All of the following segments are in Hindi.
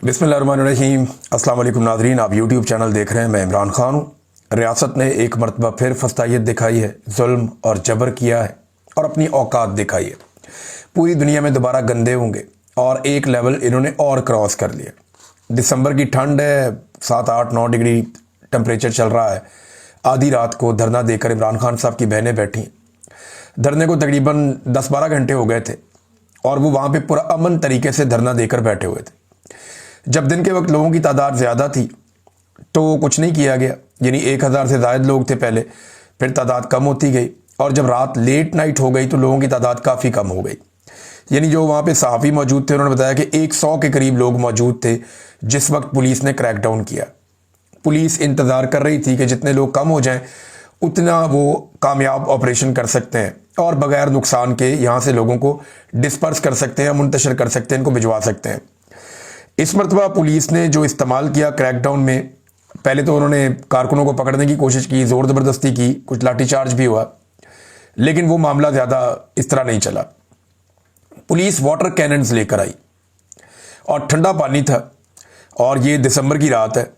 बिस्मिल्लाहिर्रहमानिर्रहीम। अस्सलाम वालेकुम नाज़रीन, आप यूट्यूब चैनल देख रहे हैं। मैं इमरान खान हूँ। रियासत ने एक मरतबा फिर फस्तायत दिखाई है, जुल्म और जबर किया है और अपनी औकात दिखाई है। पूरी दुनिया में दोबारा गंदे होंगे और एक लेवल इन्होंने और क्रॉस कर लिया। दिसंबर की ठंड है, 7-8-9 डिग्री टेम्परेचर चल रहा है। आधी रात को धरना देकर इमरान खान साहब की बहनें बैठी। धरने को तकरीबन 10-12 घंटे हो गए थे और वो वहाँ पे पूरा अमन तरीके से धरना देकर बैठे हुए थे। जब दिन के वक्त लोगों की तादाद ज़्यादा थी तो कुछ नहीं किया गया, यानी 1000 से ज़ायद लोग थे पहले, फिर तादाद कम होती गई और जब रात लेट नाइट हो गई तो लोगों की तादाद काफ़ी कम हो गई। यानी जो वहाँ पे सहाफ़ी मौजूद थे उन्होंने बताया कि 100 के करीब लोग मौजूद थे जिस वक्त पुलिस ने क्रैकडाउन किया। पुलिस इंतज़ार कर रही थी कि जितने लोग कम हो जाएं उतना वो कामयाब ऑपरेशन कर सकते हैं और बग़ैर नुकसान के यहाँ से लोगों को डिस्पर्स कर सकते हैं, मुंतशिर कर सकते हैं, इनको भिजवा सकते हैं। इस मरतबा पुलिस ने जो इस्तेमाल किया क्रैकडाउन में, पहले तो उन्होंने कारकुनों को पकड़ने की कोशिश की, ज़ोर ज़बरदस्ती की, कुछ लाठीचार्ज भी हुआ, लेकिन वो मामला ज़्यादा इस तरह नहीं चला। पुलिस वाटर कैनन्स लेकर आई और ठंडा पानी था और ये दिसंबर की रात है,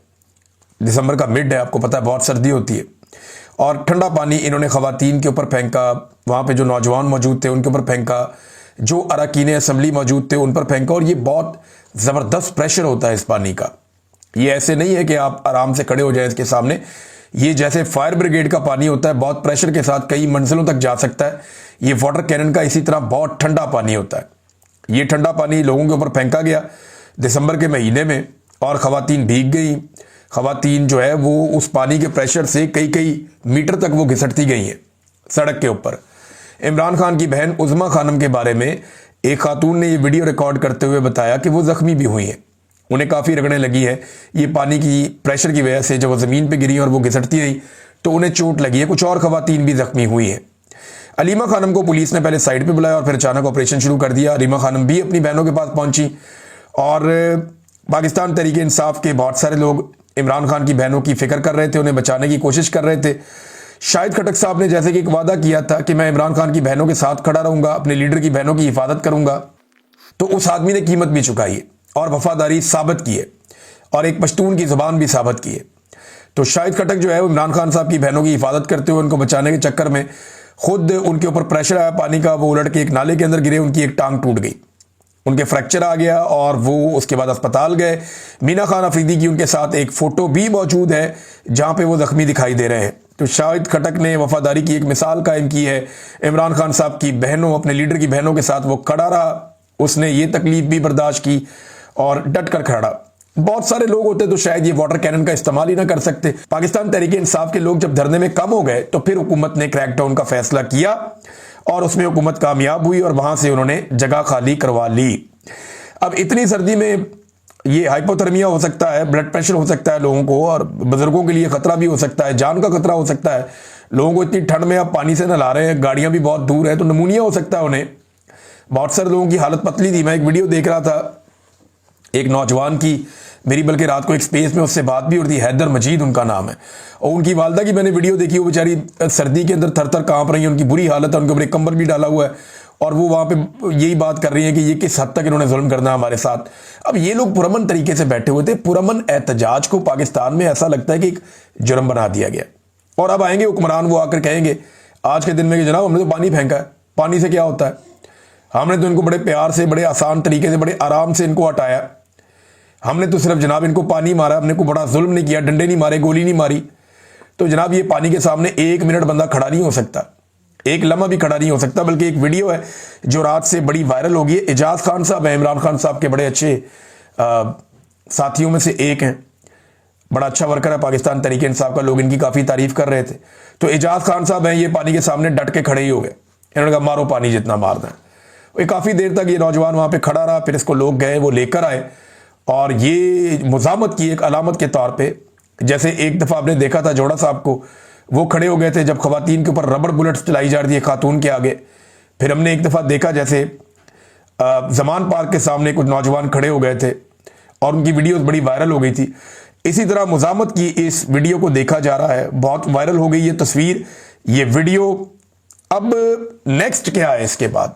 दिसंबर का मिड है, आपको पता है बहुत सर्दी होती है। और ठंडा पानी इन्होंने ख़वातीन के ऊपर फेंका, वहाँ पे जो नौजवान मौजूद थे उनके ऊपर फेंका, जो अरकान असम्बली मौजूद थे उन पर फेंका। और ये बहुत ज़बरदस्त प्रेशर होता है इस पानी का। ये ऐसे नहीं है कि आप आराम से खड़े हो जाए इसके सामने। ये जैसे फायर ब्रिगेड का पानी होता है, बहुत प्रेशर के साथ कई मंजिलों तक जा सकता है। ये वाटर कैनन का इसी तरह बहुत ठंडा पानी होता है। ये ठंडा पानी लोगों के ऊपर फेंका गया दिसंबर के महीने में और ख़वातीन भीग गई। ख़वातीन जो है वो उस पानी के प्रेशर से कई कई मीटर तक वो घिसटती गई हैं सड़क के ऊपर। इमरान खान की बहन उज़मा खानम के बारे में एक खातून ने ये वीडियो रिकॉर्ड करते हुए बताया कि वो ज़ख्मी भी हुई हैं, उन्हें काफ़ी रगड़ने लगी है। ये पानी की प्रेशर की वजह से जब वो ज़मीन पे गिरी और वो घिसटती रही तो उन्हें चोट लगी है। कुछ और ख़वातीन भी ज़ख्मी हुई हैं। अलीमा खानम को पुलिस ने पहले साइड पे बुलाया और फिर अचानक ऑपरेशन शुरू कर दिया। अलीमा खानम भी अपनी बहनों के पास पहुंची और पाकिस्तान तहरीक इंसाफ के बहुत सारे लोग इमरान खान की बहनों की फ़िक्र कर रहे थे, उन्हें बचाने की कोशिश कर रहे थे। शाहिद खटक साहब ने जैसे कि एक वादा किया था कि मैं इमरान खान की बहनों के साथ खड़ा रहूंगा, अपने लीडर की बहनों की हिफाजत करूंगा, तो उस आदमी ने कीमत भी चुकाई है और वफादारी साबित की है और एक पश्तून की ज़ुबान भी साबित की है। तो शाहिद खटक जो है वो इमरान खान साहब की बहनों की हिफाजत करते हुए उनको बचाने के चक्कर में खुद उनके ऊपर प्रेशर आया पानी का, वो उलट के एक नाले के अंदर गिरे, उनकी एक टांग टूट गई, उनके फ्रैक्चर आ गया और वो उसके बाद अस्पताल गए। मीना खान अफरीदी की उनके साथ एक फ़ोटो भी मौजूद है जहाँ पे वो ज़ख्मी दिखाई दे रहे हैं। तो शाहिद खटक ने वफादारी की एक मिसाल कायम की है। इमरान खान साहब की बहनों, अपने लीडर की बहनों के साथ वो खड़ा रहा, उसने ये तकलीफ भी बर्दाश्त की और डट कर खड़ा। बहुत सारे लोग होते तो शायद ये वाटर कैनन का इस्तेमाल ही ना कर सकते। पाकिस्तान तहरीक इंसाफ के लोग जब धरने में कम हो गए तो फिर हुकूमत ने क्रैकडाउन का फैसला किया और उसमें हुकूमत कामयाब हुई और वहां से उन्होंने जगह खाली करवा ली। अब इतनी सर्दी में ये हाइपोथर्मिया हो सकता है, ब्लड प्रेशर हो सकता है लोगों को, और बुजुर्गों के लिए खतरा भी हो सकता है, जान का खतरा हो सकता है। लोगों को इतनी ठंड में आप पानी से नहला रहे हैं, गाड़ियां भी बहुत दूर है, तो नमूनिया हो सकता है उन्हें। बहुत सारे लोगों की हालत पतली थी। मैं एक वीडियो देख रहा था एक नौजवान की, मेरी बल्कि रात को एक स्पेस में उससे बात भी उड़ती, हैदर मजीद उनका नाम है, और उनकी वालदा की मैंने वीडियो देखी। वो बेचारी सर्दी के अंदर थर थर कांप रही है, उनकी बुरी हालत है, उनके ऊपर एक कंबल भी डाला हुआ है और वो वहाँ पे यही बात कर रही है कि ये किस हद तक इन्होंने जुल्म करना है हमारे साथ। अब ये लोग पुरअमन तरीके से बैठे हुए थे। पुरअमन एहतजाज को पाकिस्तान में ऐसा लगता है कि एक जुर्म बना दिया गया और अब आएंगे हुक्मरान, वो आकर कहेंगे आज के दिन में कि जनाब हमने तो पानी फेंका है, पानी से क्या होता है, हमने तो इनको बड़े प्यार से, बड़े आसान तरीके से, बड़े आराम से इनको हटाया, हमने तो सिर्फ जनाब इनको पानी मारा, हमने को बड़ा जुल्म नहीं किया, डंडे नहीं मारे, गोली नहीं मारी। तो जनाब ये पानी के सामने 1 मिनट बंदा खड़ा नहीं हो सकता, एक लम्हा भी खड़ा नहीं हो सकता। बल्कि एक वीडियो है जो रात से बड़ी वायरल हो गई है। एजाज खान साहब हैं, इमरान खान साहब के बड़े अच्छे साथियों में से एक हैं, बड़ा अच्छा वर्कर है पाकिस्तान तहरीक इंसाफ का, लोग इनकी काफ़ी तारीफ कर रहे थे। तो एजाज खान साहब हैं, ये पानी के सामने डट के खड़े ही हो गए, इन्होंने कहा मारो पानी जितना मारना है। ये काफ़ी देर तक ये नौजवान वहाँ पर खड़ा रहा, फिर इसको लोग गए, वो लेकर आए और ये मुज़ामत की एक अलामत के तौर पे, जैसे एक दफ़ा आपने देखा था जोड़ा साहब को, वो खड़े हो गए थे जब ख़वातीन के ऊपर रबड़ बुलेट्स चलाई जा रही है खातून के आगे। फिर हमने एक दफ़ा देखा जैसे जमान पार्क के सामने कुछ नौजवान खड़े हो गए थे और उनकी वीडियोस बड़ी वायरल हो गई थी। इसी तरह मुज़ामत की इस वीडियो को देखा जा रहा है, बहुत वायरल हो गई ये तस्वीर, ये वीडियो। अब नेक्स्ट क्या है इसके बाद?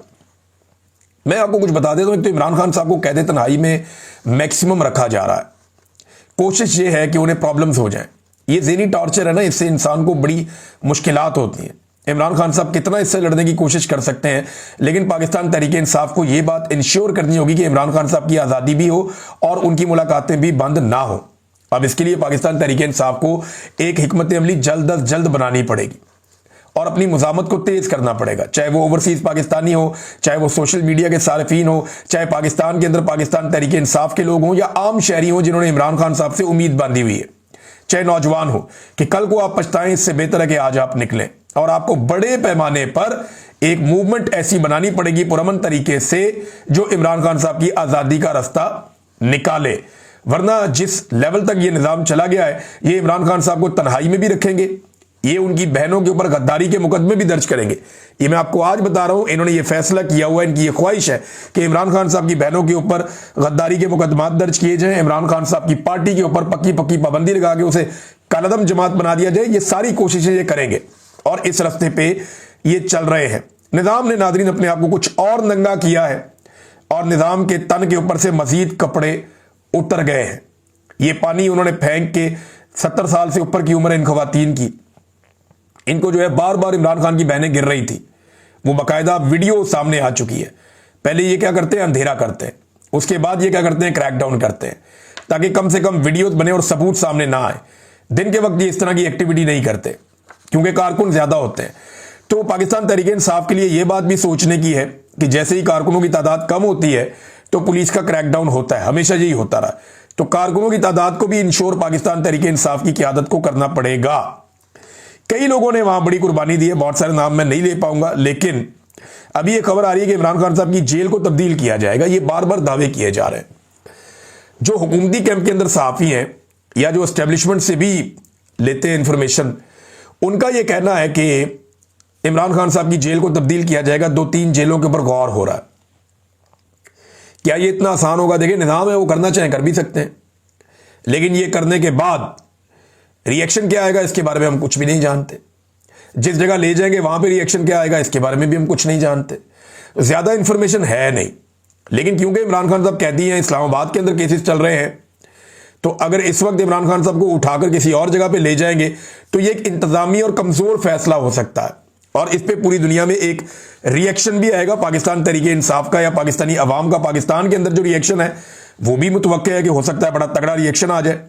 मैं आपको कुछ बता देता हूं, एक तो इमरान खान साहब को कैद तन्हाई में मैक्सिमम रखा जा रहा है। कोशिश ये है कि उन्हें प्रॉब्लम्स हो जाएं। ये ज़हनी टॉर्चर है ना, इससे इंसान को बड़ी मुश्किलात होती हैं। इमरान खान साहब कितना इससे लड़ने की कोशिश कर सकते हैं, लेकिन पाकिस्तान तहरीक इंसाफ को यह बात इंश्योर करनी होगी कि इमरान खान साहब की आज़ादी भी हो और उनकी मुलाकातें भी बंद ना हो। अब इसके लिए पाकिस्तान तहरीक इंसाफ को एक हिकमत अमली जल्द अज जल्द बनानी पड़ेगी और अपनी मुज़ामत को तेज करना पड़ेगा, चाहे वो ओवरसीज पाकिस्तानी हो, चाहे वो सोशल मीडिया के सारिफीन हो, चाहे पाकिस्तान के अंदर पाकिस्तान तहरीक इंसाफ के लोग हों या आम शहरी हों जिन्होंने इमरान खान साहब से उम्मीद बांधी हुई है, चाहे नौजवान हो कि कल को आप पछताएं। इससे बेहतर है कि आज आप निकलें और आपको बड़े पैमाने पर एक मूवमेंट ऐसी बनानी पड़ेगी पुरअमन तरीके से जो इमरान खान साहब की आज़ादी का रास्ता निकाले। वरना जिस लेवल तक ये निज़ाम चला गया है, ये इमरान खान साहब को तन्हाई में भी रखेंगे, ये उनकी बहनों के ऊपर गद्दारी के मुकदमे भी दर्ज करेंगे। ये मैं आपको आज बता रहा हूं, इन्होंने ये फैसला किया हुआ है, इनकी ये ख्वाहिश है कि इमरान खान साहब की बहनों के ऊपर गद्दारी के मुकदमात दर्ज किए जाएं, इमरान खान साहब की पार्टी के ऊपर पक्की पक्की पाबंदी लगा के उसे कालअदम जमात बना दिया जाए। ये सारी कोशिशें ये करेंगे और इस रास्ते पे ये चल रहे हैं। निज़ाम ने नादरीन अपने आप को कुछ और नंगा किया है और निज़ाम के तन के ऊपर से मजीद कपड़े उतर गए हैं। ये पानी उन्होंने फेंक के 70 साल से ऊपर की उम्र इन खवातीन की, इनको जो है बार बार इमरान खान की बहनें गिर रही थी, वो बाकायदा वीडियो सामने आ चुकी है। पहले ये क्या करते हैं, अंधेरा करते हैं, उसके बाद ये क्या करते हैं, क्रैकडाउन करते हैं, ताकि कम से कम वीडियोस बने और सबूत सामने ना आए। दिन के वक्त ये इस तरह की एक्टिविटी नहीं करते क्योंकि कारकुन ज्यादा होते हैं। तो पाकिस्तान तहरीक इंसाफ के लिए यह बात भी सोचने की है कि जैसे ही कारकुनों की तादाद कम होती है तो पुलिस का क्रैकडाउन होता है, हमेशा यही होता रहा। तो कारकुनों की तादाद को भी इंश्योर पाकिस्तान तहरीक इंसाफ की क़यादत को करना पड़ेगा। कई लोगों ने वहां बड़ी कुर्बानी दी है, बहुत सारे नाम मैं नहीं ले पाऊंगा, लेकिन अभी यह खबर आ रही है कि इमरान खान साहब की जेल को तब्दील किया जाएगा। ये बार बार दावे किए जा रहे हैं। जो हुकूमती कैंप के अंदर सहाफ़ी हैं या जो एस्टेब्लिशमेंट से भी लेते हैं इंफॉर्मेशन, उनका यह कहना है कि इमरान खान साहब की जेल को तब्दील किया जाएगा। 2-3 जेलों के ऊपर गौर हो रहा है। क्या ये इतना आसान होगा? देखिए, निज़ाम है, वो करना चाहें कर भी सकते हैं, लेकिन ये करने के बाद रिएक्शन क्या आएगा इसके बारे में हम कुछ भी नहीं जानते। जिस जगह ले जाएंगे वहां पे रिएक्शन क्या आएगा इसके बारे में भी हम कुछ नहीं जानते। ज्यादा इंफॉर्मेशन है नहीं, लेकिन क्योंकि इमरान खान साहब कैदी हैं, इस्लामाबाद के अंदर केसेस चल रहे हैं, तो अगर इस वक्त इमरान खान साहब को उठाकर किसी और जगह पे ले जाएंगे तो ये एक इंतजामी और कमजोर फैसला हो सकता है और इस पे पूरी दुनिया में एक रिएक्शन भी आएगा पाकिस्तान तरीके इंसाफ का या पाकिस्तानी अवाम का। पाकिस्तान के अंदर जो रिएक्शन है वो भी मुतवक्के है कि हो सकता है बड़ा तगड़ा रिएक्शन आ जाए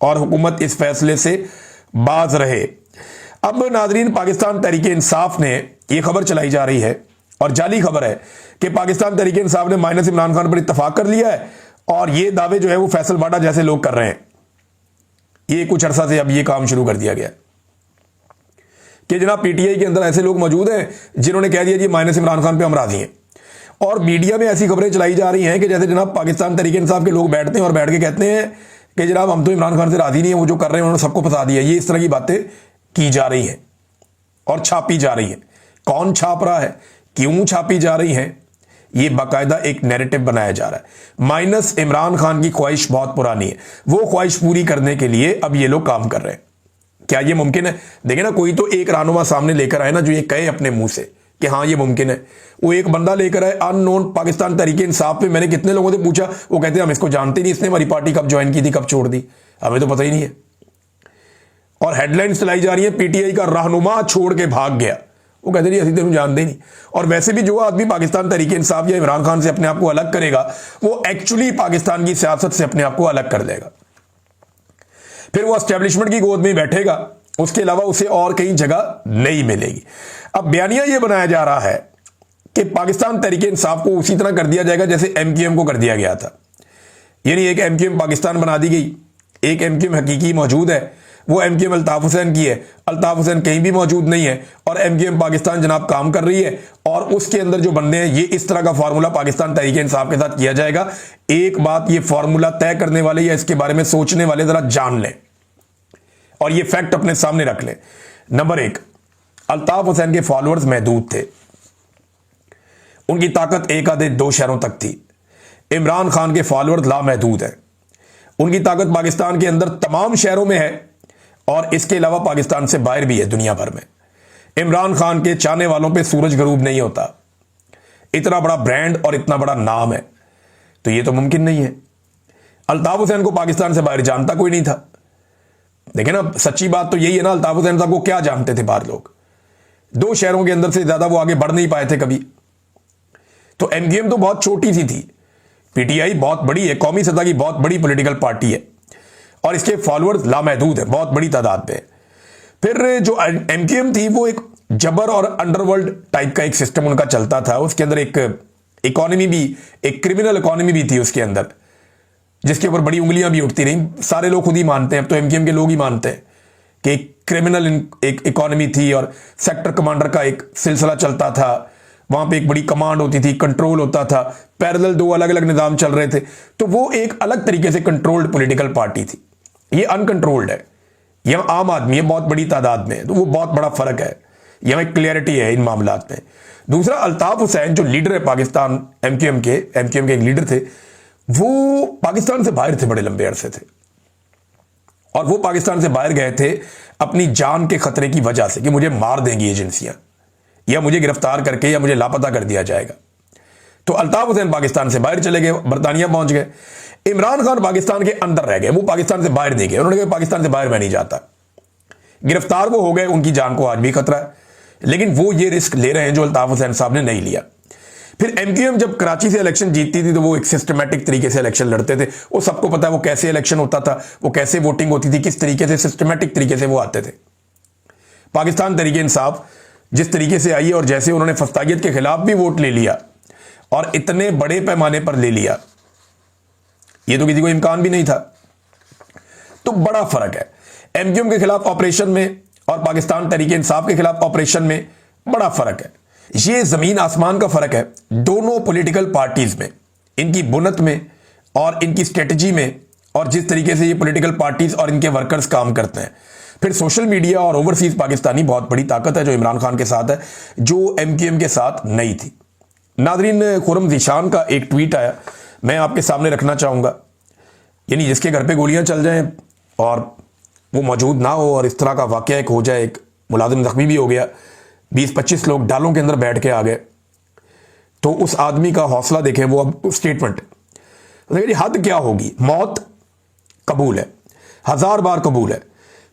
और हुकूमत इस फैसले से बाज रहे। अब नाजरीन, पाकिस्तान तहरीक इंसाफ ने यह खबर चलाई जा रही है और जाली खबर है कि पाकिस्तान तहरीक इंसाफ ने माइनस इमरान खान पर इत्तफाक कर लिया है और ये दावे जो है वो फैसल बाडा जैसे लोग कर रहे हैं। ये कुछ अरसा से अब ये काम शुरू कर दिया गया कि जनाब पीटीआई के अंदर ऐसे लोग मौजूद हैं जिन्होंने कह दिया जी माइनस इमरान खान पे हम राजी हैं, और मीडिया में ऐसी खबरें चलाई जा रही हैं कि जैसे जनाब पाकिस्तान तहरीक इंसाफ के लोग बैठते हैं और बैठ के कहते हैं कि जनाब हम तो इमरान खान से राजी नहीं है, वो जो कर रहे हैं उन्होंने सबको फंसा दिया। ये इस तरह की बातें की जा रही हैं और छापी जा रही है। कौन छाप रहा है, क्यों छापी जा रही है, ये बाकायदा एक नैरेटिव बनाया जा रहा है। माइनस इमरान खान की ख्वाहिश बहुत पुरानी है, वो ख्वाहिश पूरी करने के लिए अब ये लोग काम कर रहे हैं। क्या ये मुमकिन है? देखिए ना, कोई तो एक रहनुमा सामने लेकर आए ना जो ये कहे अपने मुंह से कि हाँ ये मुमकिन है। वो एक बंदा लेकर आए अननोन पाकिस्तान तहरीक इंसाफ पे। मैंने कितने लोगों से पूछा, वो कहते हैं हम इसको जानते नहीं, इसने हमारी पार्टी कब ज्वाइन की थी, कब छोड़ दी, हमें तो पता ही नहीं है। और हेडलाइंस चलाई जा रही है पीटीआई का रहनुमा छोड़ के भाग गया। वो कहते नहीं, असली तो जानते नहीं। और वैसे भी जो आदमी पाकिस्तान तहरीक इंसाफ या इमरान खान से अपने आप को अलग करेगा वो एक्चुअली पाकिस्तान की सियासत से अपने आप को अलग कर देगा, फिर वो एस्टेब्लिशमेंट की गोद में बैठेगा, उसके अलावा उसे और कहीं जगह नहीं मिलेगी। अब बयानिया ये बनाया जा रहा है कि पाकिस्तान तहरीक इंसाफ को उसी तरह कर दिया जाएगा जैसे एमक्यूएम को कर दिया गया था। यानी एक एमक्यूएम पाकिस्तान बना दी गई, एक एमक्यूएम हकीकी मौजूद है, वो एमक्यूएम अल्ताफ हुसैन की है। अल्ताफ हुसैन कहीं भी मौजूद नहीं है और एमक्यूएम पाकिस्तान जनाब काम कर रही है और उसके अंदर जो बंदे हैं, ये इस तरह का फार्मूला पाकिस्तान तहरीक इंसाफ के साथ किया जाएगा। एक बात ये फार्मूला तय करने वाले या इसके बारे में सोचने वाले जरा जान लें और ये फैक्ट अपने सामने रख लें। नंबर 1, अल्ताफ हुसैन के फॉलोअर्स महदूद थे, उनकी ताकत एक आधे 2 शहरों तक थी। इमरान खान के फॉलोअर्स लामहदूद हैं, उनकी ताकत पाकिस्तान के अंदर तमाम शहरों में है और इसके अलावा पाकिस्तान से बाहर भी है, दुनिया भर में। इमरान खान के चाहने वालों पे सूरज गरूब नहीं होता। इतना बड़ा ब्रांड और इतना बड़ा नाम है, तो ये तो मुमकिन नहीं है। अल्ताफ हुसैन को पाकिस्तान से बाहर जानता कोई नहीं था। देखिए ना, सच्ची बात तो यही है ना, अल्ताफ हुसैन साहब को क्या जानते थे बाहर लोग? 2 शहरों के अंदर से ज्यादा वो आगे बढ़ नहीं पाए थे कभी। तो एमक्यूएम तो बहुत छोटी सी थी, पीटीआई बहुत बड़ी है, कौमी सतह की बहुत बड़ी पॉलिटिकल पार्टी है और इसके फॉलोअर्स लामहदूद है, बहुत बड़ी तादाद में। फिर जो एमक्यूएम थी वो एक जबर और अंडरवर्ल्ड टाइप का एक सिस्टम उनका चलता था। उसके अंदर एक इकोनॉमी भी, एक क्रिमिनल इकोनॉमी भी थी उसके अंदर, जिसके ऊपर बड़ी उंगलियां भी उठती रही। सारे लोग खुद ही मानते हैं, अब तो एमक्यूएम के लोग ही मानते हैं कि एक क्रिमिनल एक इकोनॉमी थी और सेक्टर कमांडर का एक सिलसिला चलता था। वहां पे एक बड़ी कमांड होती थी, कंट्रोल होता था, पैरेलल 2 अलग अलग निजाम चल रहे थे। तो वो एक अलग तरीके से कंट्रोल्ड पॉलिटिकल पार्टी थी। ये अनकंट्रोल्ड है, यहां आम आदमी है बहुत बड़ी तादाद में, तो वो बहुत बड़ा फर्क है। यहां एक क्लियरिटी है इन मामलात में। दूसरा, अल्ताफ हुसैन जो लीडर है पाकिस्तान एमक्यूएम के एक लीडर थे, वो पाकिस्तान से बाहर थे बड़े लंबे अरसे से, और वो पाकिस्तान से बाहर गए थे अपनी जान के खतरे की वजह से कि मुझे मार देंगी एजेंसियां, या मुझे गिरफ्तार करके या मुझे लापता कर दिया जाएगा। तो अल्ताफ हुसैन पाकिस्तान से बाहर चले गए, बरतानिया पहुंच गए। इमरान खान पाकिस्तान के अंदर रह गए, वो पाकिस्तान से बाहर नहीं गए। उन्होंने कहा पाकिस्तान से बाहर मैं नहीं जाता। गिरफ्तार वो हो गए, उनकी जान को आज भी खतरा है, लेकिन वो ये रिस्क ले रहे हैं जो अल्ताफ हुसैन साहब ने नहीं लिया। फिर एमक्यूएम जब कराची से इलेक्शन जीतती थी तो वो एक सिस्टमैटिक तरीके से इलेक्शन लड़ते थे। वो सबको पता है वो कैसे इलेक्शन होता था, वो कैसे वोटिंग होती थी, किस तरीके से सिस्टमैटिक तरीके से वो आते थे। पाकिस्तान तरीके इंसाफ जिस तरीके से आई है और जैसे उन्होंने फस्तागियत के खिलाफ भी वोट ले लिया और इतने बड़े पैमाने पर ले लिया, ये तो किसी को इम्कान भी नहीं था। तो बड़ा फर्क है एमक्यूएम के खिलाफ ऑपरेशन में और पाकिस्तान तरीके इंसाफ के खिलाफ ऑपरेशन में, बड़ा फर्क है। ये जमीन आसमान का फर्क है दोनों पॉलिटिकल पार्टीज में, इनकी बुनत में और इनकी स्ट्रेटजी में, और जिस तरीके से ये पॉलिटिकल पार्टीज और इनके वर्कर्स काम करते हैं। फिर सोशल मीडिया और ओवरसीज पाकिस्तानी बहुत बड़ी ताकत है जो इमरान खान के साथ है, जो एमक्यूएम के साथ नहीं थी। नादरीन, खुर्रम ज़ीशान का एक ट्वीट आया, मैं आपके सामने रखना चाहूंगा। यानी जिसके घर पे गोलियां चल जाएं और वो मौजूद ना हो और इस तरह का वाकया एक हो जाए, एक मुलाजिम जख्मी भी हो गया, 20-25 लोग डालों के अंदर बैठ के आ गए, तो उस आदमी का हौसला देखें। वो अब स्टेटमेंट, हद क्या होगी, मौत कबूल है, 1000 बार कबूल है,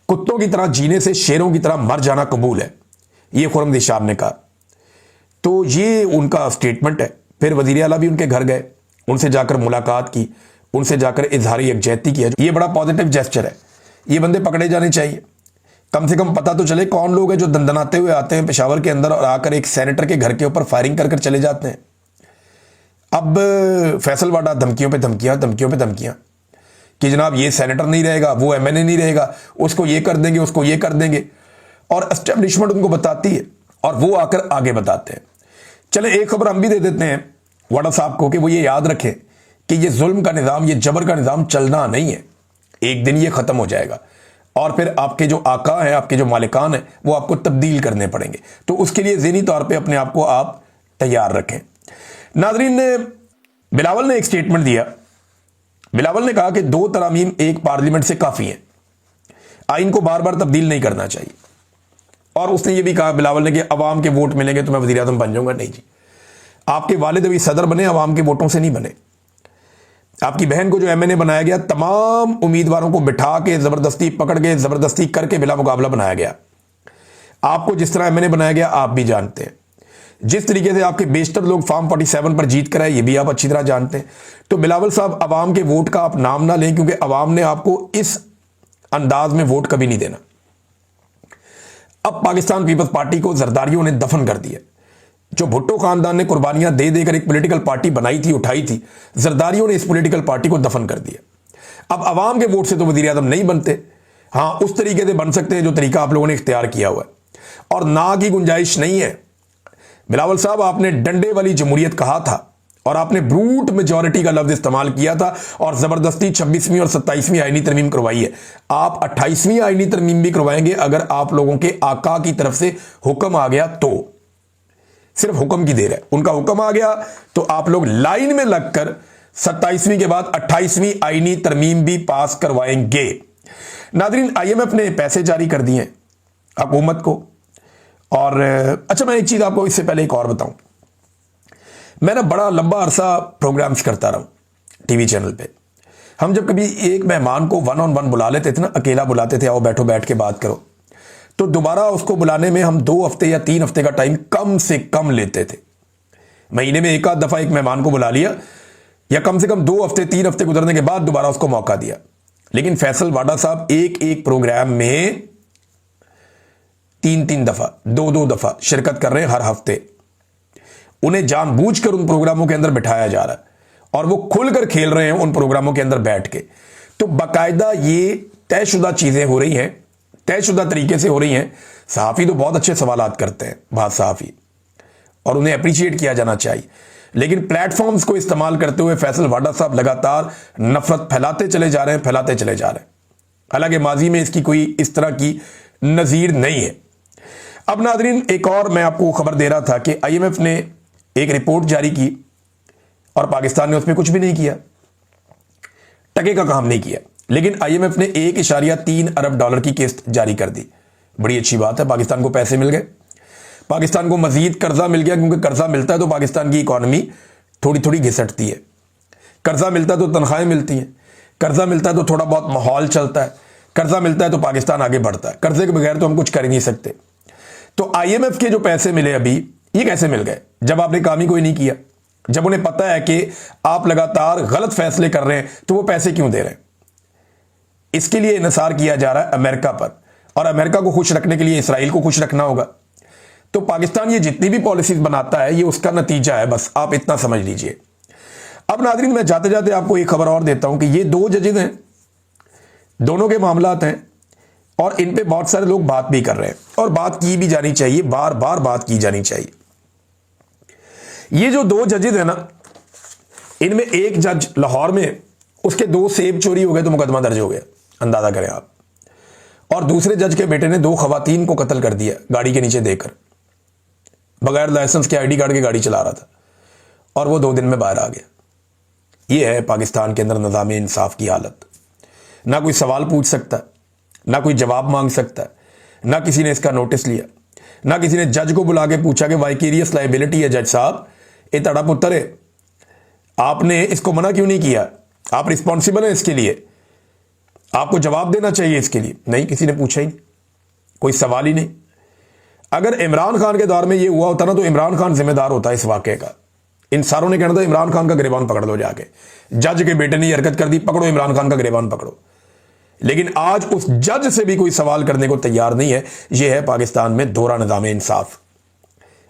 कुत्तों की तरह जीने से शेरों की तरह मर जाना कबूल है, ये खुर्रम ज़ीशान ने कहा। तो ये उनका स्टेटमेंट है। फिर वज़ीर आला भी उनके घर गए, उनसे जाकर मुलाकात की, उनसे जाकर इजहार यकजहती किया। ये बड़ा पॉजिटिव जेस्चर है। ये बंदे पकड़े जाने चाहिए, कम से कम पता तो चले कौन लोग हैं जो दंदनाते हुए आते हैं पेशावर के अंदर और आकर एक सेनेटर के घर के ऊपर फायरिंग कर चले जाते हैं। अब फैसल वाडा धमकियों पे धमकियां कि जनाब ये सेनेटर नहीं रहेगा, वो एमएनए नहीं रहेगा, उसको ये कर देंगे, उसको ये कर देंगे, और एस्टेब्लिशमेंट उनको बताती है और वो आकर आगे बताते हैं। चले एक खबर हम भी दे देते हैं वाडा साहब को कि वो ये याद रखें कि ये जुल्म का निज़ाम, ये जबर का निज़ाम चलना नहीं है, एक दिन ये खत्म हो जाएगा और फिर आपके जो आका हैं, आपके जो मालिकान हैं, वो आपको तब्दील करने पड़ेंगे। तो उसके लिए ज़हनी तौर पे अपने आप को आप तैयार रखें। नाज़रीन, बिलावल ने एक स्टेटमेंट दिया। बिलावल ने कहा कि 2 तरामीम एक पार्लियामेंट से काफ़ी हैं, आइन को बार बार तब्दील नहीं करना चाहिए। और उसने ये भी कहा बिलावल ने कि अवाम के वोट मिलेंगे तो मैं वज़ीर आज़म बन जाऊंगा। नहीं जी, आपके वालिद अभी सदर बने, अवाम के वोटों से नहीं बने। आपकी बहन को जो एमएनए बनाया गया, तमाम उम्मीदवारों को बिठा के जबरदस्ती पकड़ के जबरदस्ती करके बिला मुकाबला बनाया गया। आपको जिस तरह एमएनए बनाया गया आप भी जानते हैं, जिस तरीके से आपके बेशतर लोग फॉर्म 47 पर जीत कर आए ये भी आप अच्छी तरह जानते हैं। तो बिलावल साहब, अवाम के वोट का आप नाम ना लें, क्योंकि अवाम ने आपको इस अंदाज में वोट कभी नहीं देना। अब पाकिस्तान पीपल्स पार्टी को जरदारियों ने दफन कर दिया। जो भुट्टो खानदान ने कुर्बानियां दे देकर एक पॉलिटिकल पार्टी बनाई थी, उठाई थी, जरदारियों ने इस पॉलिटिकल पार्टी को दफन कर दिया। अब अवाम के वोट से तो वज़ीर आज़म नहीं बनते, हां उस तरीके से बन सकते हैं जो तरीका आप लोगों ने इख्तियार किया हुआ है, और ना की गुंजाइश नहीं है। बिलावल साहब, आपने डंडे वाली जमहूरियत कहा था और आपने ब्रूट मेजॉरिटी का लफ्ज इस्तेमाल किया था और जबरदस्ती 26वीं और 27वीं आईनी तरमीम करवाई है। आप 28वीं आईनी तरमीम भी करवाएंगे अगर आप लोगों के आका की तरफ से हुक्म आ गया तो। सिर्फ हुक्म की देर है, उनका हुक्म आ गया तो आप लोग लाइन में लगकर 27वीं के बाद 28वीं आईनी तरमीम भी पास करवाएंगे। नादरीन, आईएमएफ ने पैसे जारी कर दिए हुकूमत को। और अच्छा, मैं एक चीज आपको इससे पहले एक और बताऊं। मैं ना बड़ा लंबा अरसा प्रोग्राम्स करता रहा हूं टीवी चैनल पे। हम जब कभी एक मेहमान को 1 on 1 बुला लेते थे ना, अकेला बुलाते थे, आओ बैठो बैठ के बात करो, तो दोबारा उसको बुलाने में हम 2 हफ्ते या 3 हफ्ते का टाइम कम से कम लेते थे। महीने में एक आध दफा एक मेहमान को बुला लिया, या कम से कम 2 हफ्ते 3 हफ्ते गुजरने के बाद दोबारा उसको मौका दिया। लेकिन फैसल वाडा साहब एक एक प्रोग्राम में 3-3 दफा 2-2 दफा शिरकत कर रहे हैं हर हफ्ते। उन्हें जानबूझकर उन प्रोग्रामों के अंदर बिठाया जा रहा है और वो खुलकर खेल रहे हैं उन प्रोग्रामों के अंदर बैठ के। तो बाकायदा ये तयशुदा चीजें हो रही हैं, तयशुदा तरीके से हो रही हैं। सहाफ़ी तो बहुत अच्छे सवालात करते हैं, बात सहाफ़ी, और उन्हें अप्रिशिएट किया जाना चाहिए। लेकिन प्लेटफॉर्म्स को इस्तेमाल करते हुए फैसल वाडा साहब लगातार नफरत फैलाते चले जा रहे हैं, फैलाते चले जा रहे हैं। हालांकि माजी में इसकी कोई इस तरह की नज़ीर नहीं है। अब नादरीन, एक और मैं आपको खबर दे रहा था कि IMF ने एक रिपोर्ट जारी की और पाकिस्तान ने उसमें कुछ भी नहीं किया, टके का काम नहीं किया। लेकिन IMF ने $1.3 अरब की किस्त जारी कर दी। बड़ी अच्छी बात है, पाकिस्तान को पैसे मिल गए, पाकिस्तान को मजीद कर्जा मिल गया, क्योंकि कर्जा मिलता है तो पाकिस्तान की इकॉनमी थोड़ी थोड़ी घिसटती है। कर्जा मिलता है तो तनख्वाहें मिलती हैं, कर्जा मिलता है तो थोड़ा बहुत माहौल चलता है, कर्जा मिलता है तो पाकिस्तान आगे बढ़ता है। कर्जे के बगैर तो हम कुछ कर ही नहीं सकते। तो IMF के जो पैसे मिले अभी, ये कैसे मिल गए? जब आपने काम ही कोई नहीं किया, जब उन्हें पता है कि आप लगातार गलत फैसले कर रहे हैं, तो वो पैसे क्यों दे रहे हैं? इसके लिए इन्हिसार किया जा रहा है अमेरिका पर, और अमेरिका को खुश रखने के लिए इसराइल को खुश रखना होगा। तो पाकिस्तान ये जितनी भी पॉलिसीज बनाता है, ये उसका नतीजा है, बस आप इतना समझ लीजिए। अब नादरीन, मैं जाते जाते आपको एक खबर और देता हूं कि ये 2 जजेस हैं, दोनों के मामलात हैं, और इन पे बहुत सारे लोग बात भी कर रहे हैं, और बात की भी जानी चाहिए, बार बार बात की जानी चाहिए। ये जो 2 जजेस हैं ना, इनमें एक जज लाहौर में, उसके 2 सेब चोरी हो गए तो मुकदमा दर्ज हो गया, अंदाजा करें आप। और दूसरे जज के बेटे ने 2 खवातीन को कत्ल कर दिया गाड़ी के नीचे देकर, बगैर लाइसेंस के ID कार्ड के गाड़ी चला रहा था, और वो 2 दिन में बाहर आ गया। ये है पाकिस्तान के अंदर निज़ाम-ए इंसाफ की हालत। ना कोई सवाल पूछ सकता, ना कोई जवाब मांग सकता, ना किसी ने इसका नोटिस लिया, ना किसी ने जज को बुला के पूछा कि वाइकेरियस लाइबिलिटी है जज साहब, ये तड़ा पुत्र है, आपने इसको मना क्यों नहीं किया, आप रिस्पॉन्सिबल हैं इसके लिए, आपको जवाब देना चाहिए इसके लिए। नहीं, किसी ने पूछा ही नहीं, कोई सवाल ही नहीं। अगर इमरान खान के दौर में ये हुआ होता ना, तो इमरान खान जिम्मेदार होता इस वाकये का। इन सारों ने कहना था इमरान खान का गिरबान पकड़ लो जाके, जज के बेटे ने ये हरकत कर दी, पकड़ो इमरान खान का गिरबान पकड़ो। लेकिन आज उस जज से भी कोई सवाल करने को तैयार नहीं है। यह है पाकिस्तान में दोहरा निज़ाम इंसाफ।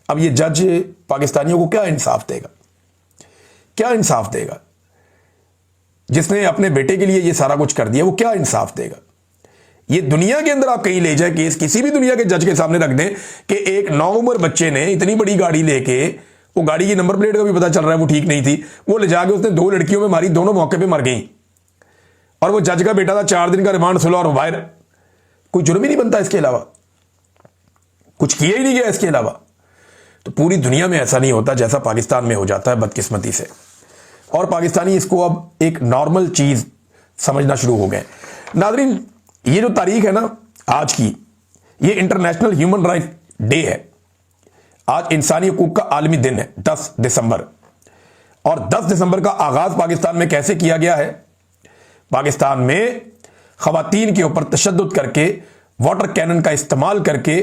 अब ये जज पाकिस्तानियों को क्या इंसाफ देगा? क्या इंसाफ देगा? जिसने अपने बेटे के लिए ये सारा कुछ कर दिया, वो क्या इंसाफ देगा? ये दुनिया के अंदर आप कहीं ले जाए केस, किसी भी दुनिया के जज के सामने रख दें कि एक 9 उम्र बच्चे ने इतनी बड़ी गाड़ी लेके, वो गाड़ी की नंबर प्लेट का भी पता चल रहा है वो ठीक नहीं थी, वो ले जाके उसने 2 लड़कियों में मारी, दोनों मौके पे मर गई, और वो जज का बेटा था, 4 दिन का रिमांड सुलह और बाहर। कोई जुर्म ही नहीं बनता इसके अलावा, कुछ किया ही नहीं गया इसके अलावा। तो पूरी दुनिया में ऐसा नहीं होता जैसा पाकिस्तान में हो जाता है, बदकिस्मती से। और पाकिस्तानी इसको अब एक नॉर्मल चीज समझना शुरू हो गए। नादरीन, ये जो तारीख है ना आज की, ये इंटरनेशनल ह्यूमन राइट डे है। आज इंसानी हकूक का आलमी दिन है, 10 दिसंबर। और 10 दिसंबर का आगाज पाकिस्तान में कैसे किया गया है? पाकिस्तान में खवातीन के ऊपर तशद्दुद करके, वाटर कैनन का इस्तेमाल करके,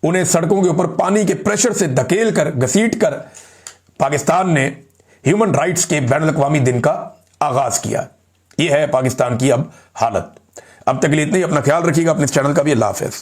उन्हें सड़कों के ऊपर पानी के प्रेशर से धकेल कर, घसीट कर, पाकिस्तान ने ह्यूमन राइट्स के बैनुल अक़वामी दिन का आगाज किया। यह है पाकिस्तान की अब हालत। अब तक के लिए इतना ही। अपना ख्याल रखिएगा, अपने इस चैनल का भी। अल्लाह हाफ़िज़।